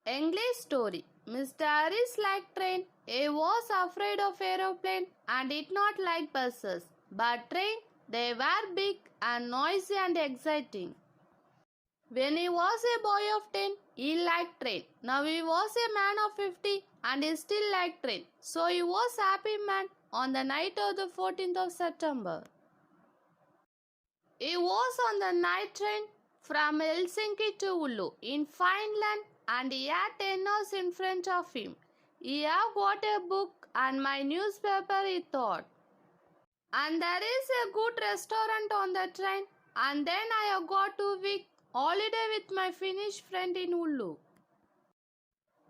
English story. Mr. Harris liked train. He was afraid of aeroplane and did not like buses. But train, they were big and noisy and exciting. When he was a boy of 10, he liked train. Now he was a man of 50 and he still liked train. So he was happy man on the night of the 14th of September. He was on the night train from Helsinki to Oulu in Finland and he had 10 hours in front of him. He have got a book and my newspaper, he thought. And there is a good restaurant on the train, and then I have got 2 week holiday with my Finnish friend in Oulu.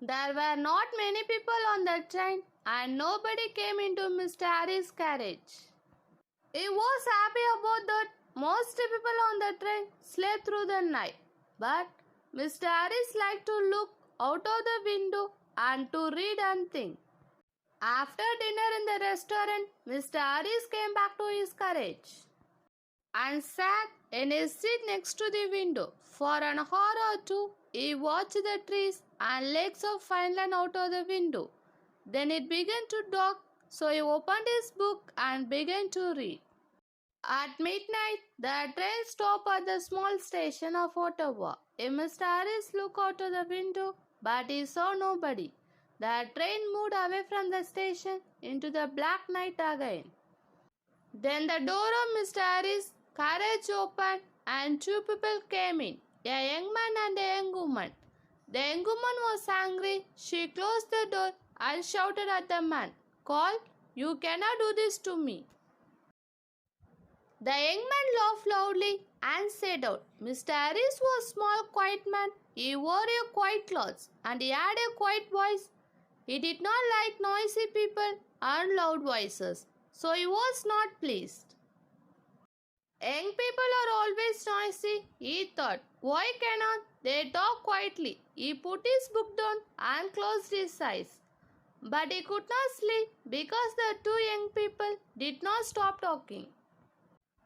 There were not many people on the train and nobody came into Mr. Harry's carriage. He was happy about that. Most people on the train slept through the night, but Mr. Harris liked to look out of the window and to read and think. After dinner in the restaurant, Mr. Harris came back to his carriage and sat in his seat next to the window. For an hour or two, he watched the trees and lakes of Finland out of the window. Then it began to dark, so he opened his book and began to read. At midnight, the train stopped at the small station of Ottawa. Mr. Harris looked out of the window, but he saw nobody. The train moved away from the station into the black night again. Then the door of Mr. Harris' carriage opened and 2 people came in, a young man and a young woman. The young woman was angry. She closed the door and shouted at the man, "Call, you cannot do this to me." The young man laughed loudly and said out, Mr. Harris was a small, quiet man. He wore a quiet clothes and he had a quiet voice. He did not like noisy people and loud voices, so he was not pleased. Young people are always noisy, he thought. Why cannot they talk quietly? He put his book down and closed his eyes. But he could not sleep because the 2 young people did not stop talking.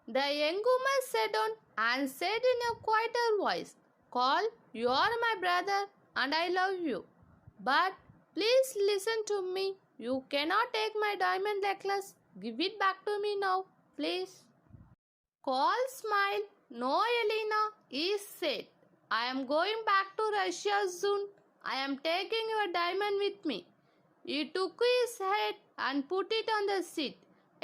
The young woman sat down and said in a quieter voice, "Call, you are my brother and I love you. But please listen to me. You cannot take my diamond necklace. Give it back to me now, please." Call smiled. "No, Elena," he said. "I am going back to Russia soon. I am taking your diamond with me." He took his head and put it on the seat.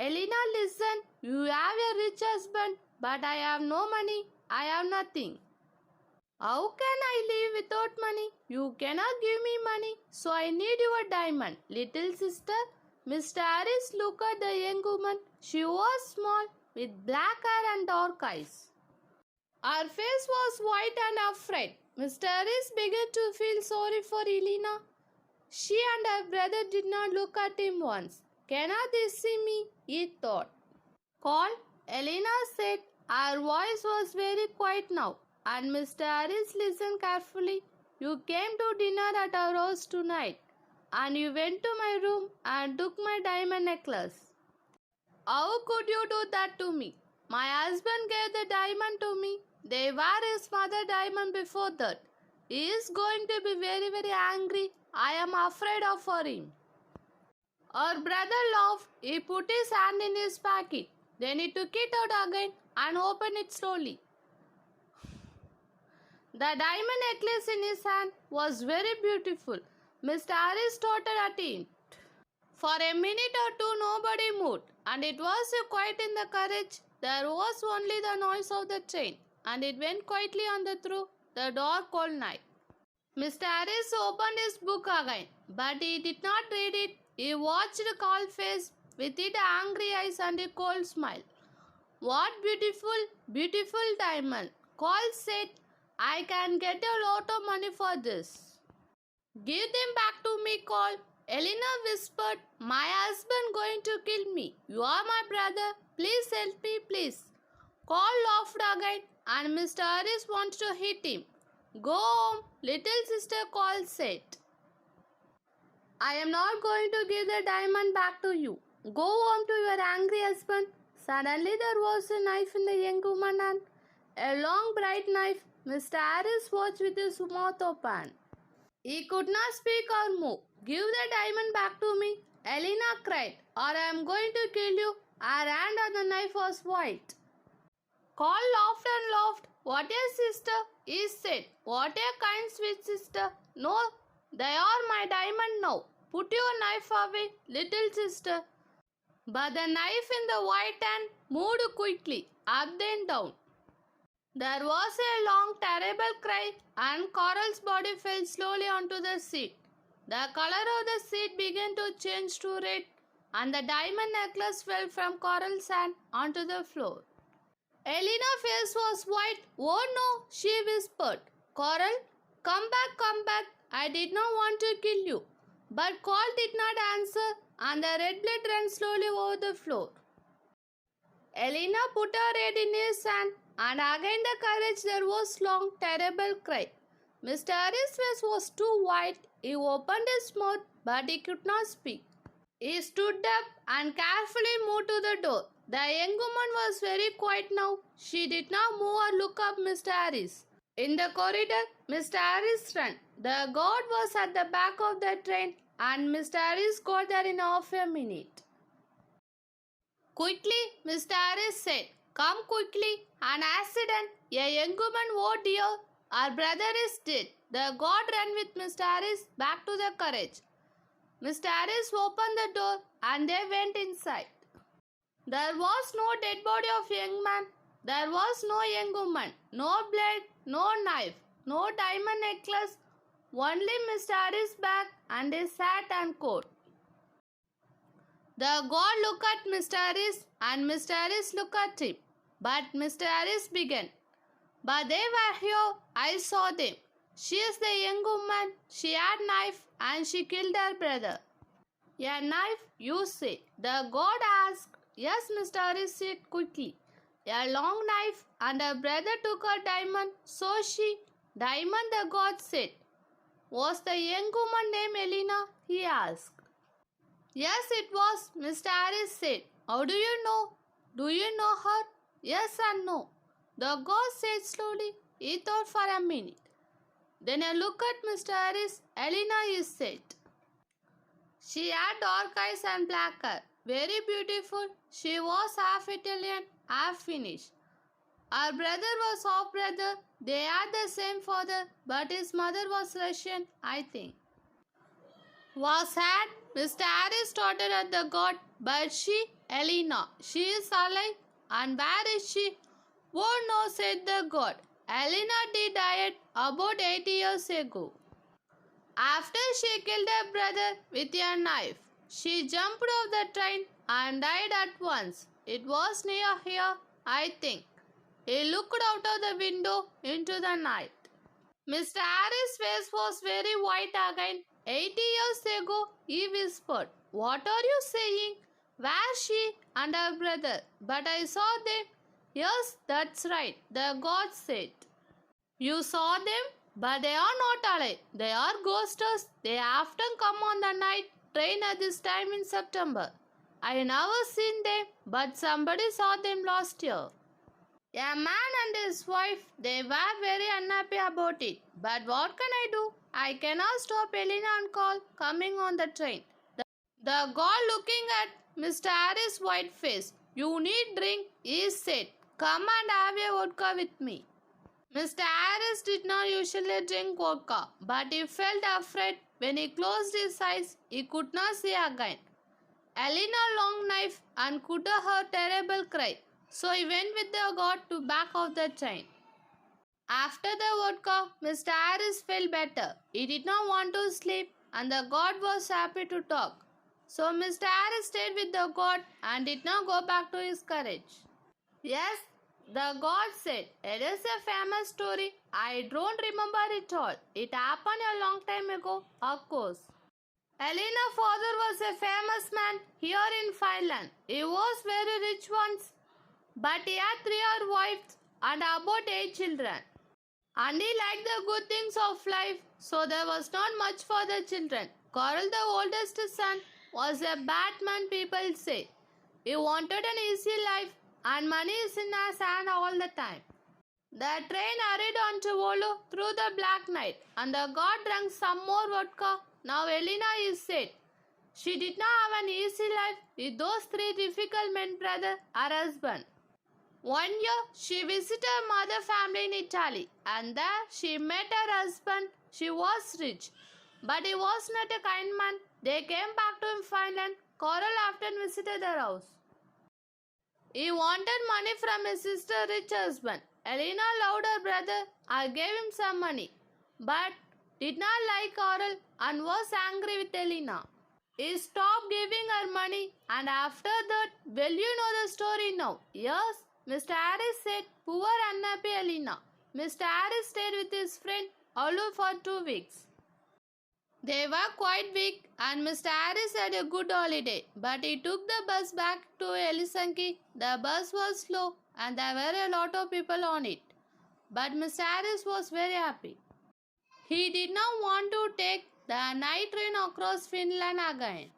"Elena, listen. You have a rich husband, but I have no money. I have nothing." "How can I live without money? You cannot give me money, so I need your diamond, little sister." Mr. Harris looked at the young woman. She was small, with black hair and dark eyes. Her face was white and afraid. Mr. Harris began to feel sorry for Elena. She and her brother did not look at him once. "Cannot they see me?" he thought. "Call," Elena said. Her voice was very quiet now, and Mr. Harris listened carefully. "You came to dinner at our house tonight, and you went to my room and took my diamond necklace. How could you do that to me? My husband gave the diamond to me. They were his mother's diamond before that. He is going to be very, very angry. I am afraid of for him." Her brother laughed. He put his hand in his pocket. Then he took it out again and opened it slowly. The diamond necklace in his hand was very beautiful. Mr. Harris started at it. For a minute or two nobody moved, and it was so quiet in the carriage. There was only the noise of the train, and it went quietly on through the dark cold night. Mr. Harris opened his book again, but he did not read it. He watched the cold face with its angry eyes and a cold smile. "What beautiful, beautiful diamond," Cole said. "I can get a lot of money for this." "Give them back to me, Cole," Elena whispered. "My husband going to kill me. You are my brother. Please help me, please." Cole laughed again, and Mr. Harris wanted to hit him. "Go home, little sister," Cole said. "I am not going to give the diamond back to you. Go home to your angry husband." Suddenly there was a knife in the young woman's hand, a long bright knife. Mr. Harris watched with his mouth open. He could not speak or move. Give the diamond back to me, Elena cried, or I am going to kill you. Her hand on the knife was white. Carl laughed and laughed. What a sister, he said. What a kind sweet sister. No, they are my diamond now. Put your knife away, little sister. But the knife in the white hand moved quickly, up and down. There was a long, terrible cry, and Coral's body fell slowly onto the seat. The color of the seat began to change to red, and the diamond necklace fell from Coral's hand onto the floor. Elena's face was white. Oh no, she whispered. Coral, come back, come back. I did not want to kill you. But Coral did not answer, and the red blood ran slowly over the floor. Elena put her head in his hand, and again the courage there was long, terrible cry. Mr. Harry's face was too white. He opened his mouth, but he could not speak. He stood up and carefully moved to the door. The young woman was very quiet now. She did not move or look up Mr. Harris. In the corridor, Mr. Harris ran. The guard was at the back of the train, and Mr. Harris got there in half a minute. Quickly, Mr. Harris said, come quickly. An accident. A young woman, oh dear, our brother is dead. The guard ran with Mr. Harris back to the carriage. Mr. Harris opened the door and they went inside. There was no dead body of young man. There was no young woman. No blood, no knife, no diamond necklace. Only Mr. Harris' bag and his hat and coat. The guard looked at Mr. Harris and Mr. Harris looked at him. But Mr. Harris began. But they were here. I saw them. She is the young woman. She had knife and she killed her brother. A knife, you say? The guard asked. Yes, Mr. Harris said quickly. A long knife and her brother took her diamond. So she, diamond, the guard said. Was the young woman named Elena? He asked. Yes, it was, Mr. Harris said. How do you know? Do you know her? Yes and no. The guard said slowly. He thought for a minute. Then a look at Mr. Harris. Elena, he said. She had dark eyes and black hair. Very beautiful. She was half Italian, half Finnish. Her brother was half brother. They had the same father, but his mother was Russian, I think. Was sad? Mr. Harris started at the god, but she, Elena, she is alive. And where is she? Oh no, said the god. Elena did died about 8 years ago. After she killed her brother with a knife, she jumped off the train and died at once. It was near here, I think. He looked out of the window into the night. Mr. Harris' face was very white again. 80 years ago, he whispered. What are you saying? Where she and her brother? But I saw them. Yes, that's right, the god said. You saw them? But they are not alive. They are ghosts. They often come on the night train at this time in September. I never seen them, but somebody saw them last year. A man and his wife, they were very unhappy about it. But what can I do? I cannot stop Elena and Carl coming on the train. The guard looking at Mr. Harris' white face. You need drink, he said. Come and have a vodka with me. Mr. Harris did not usually drink vodka, but he felt afraid. When he closed his eyes, he could not see again. Elena long knife and could hear her terrible cry. So he went with the guard to back of the train. After the vodka, Mr. Harris felt better. He did not want to sleep and the guard was happy to talk. So Mr. Harris stayed with the guard and did not go back to his carriage. Yes, the guard said, it is a famous story. I don't remember it all. It happened a long time ago, of course. Elena's father was a famous man here in Finland. He was very rich once, but he had 3 other wives and about 8 children. And he liked the good things of life, so there was not much for the children. Coral, the oldest son, was a bad man, people say. He wanted an easy life and money is in his hand all the time. The train hurried on to Oulu through the black night, and the god drank some more vodka. Now Elena is sad. She did not have an easy life with those three difficult men, brother, her husband. One year, she visited her mother family in Italy, and there she met her husband. She was rich, but he was not a kind man. They came back to Finland. Coral often visited their house. He wanted money from his sister's rich husband. Elena loved her brother. I gave him some money, but did not like Coral and was angry with Elena. He stopped giving her money, and after that, well, you know the story now. Yes, Mr. Harris said, poor unhappy Elena. Mr. Harris stayed with his friend Olu for 2 weeks. They were quite weak, and Mr. Harris had a good holiday, but he took the bus back to Helsinki. The bus was slow, and there were a lot of people on it. But Mr. Harris was very happy. He did not want to take the night train across Finland again.